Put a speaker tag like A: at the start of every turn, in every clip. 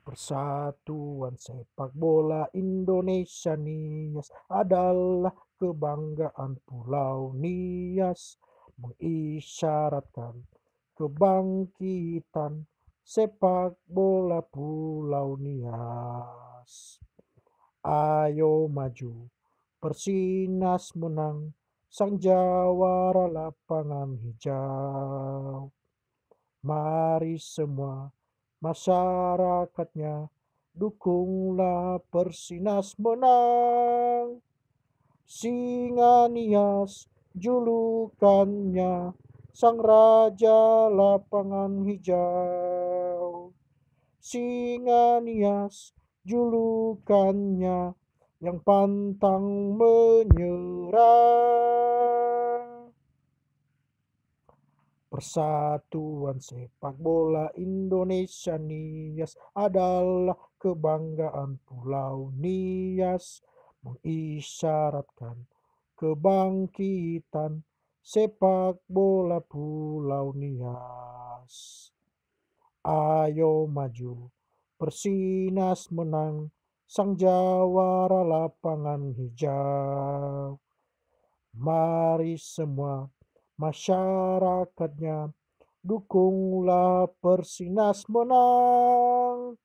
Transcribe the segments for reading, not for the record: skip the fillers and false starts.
A: Persatuan Sepak Bola Indonesia Nias adalah kebanggaan Pulau Nias, mengisyaratkan kebangkitan sepak bola Pulau Nias. Ayo maju, Persinas menang, sang jawara lapangan hijau. Mari semua masyarakatnya, dukunglah Persinas menang. Singa Nias julukannya, sang raja lapangan hijau. Singa Nias julukannya, yang pantang menyerah. Persatuan Sepak Bola Indonesia Nias adalah kebanggaan Pulau Nias, mengisyaratkan kebangkitan sepak bola Pulau Nias. Ayo maju, Persinas menang, sang jawara lapangan hijau. Mari semua masyarakatnya, dukunglah Persinas menang.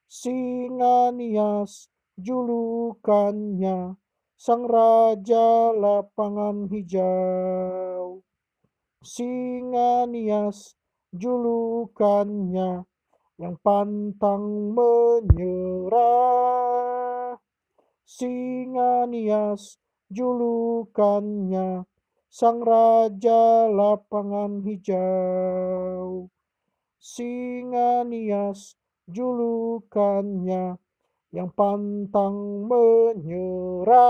A: Singa Nias julukannya, sang raja lapangan hijau. Singa Nias julukannya, yang pantang menyerah. Singa Nias julukannya, sang raja lapangan hijau. Singa Nias julukannya, yang pantang menyerah.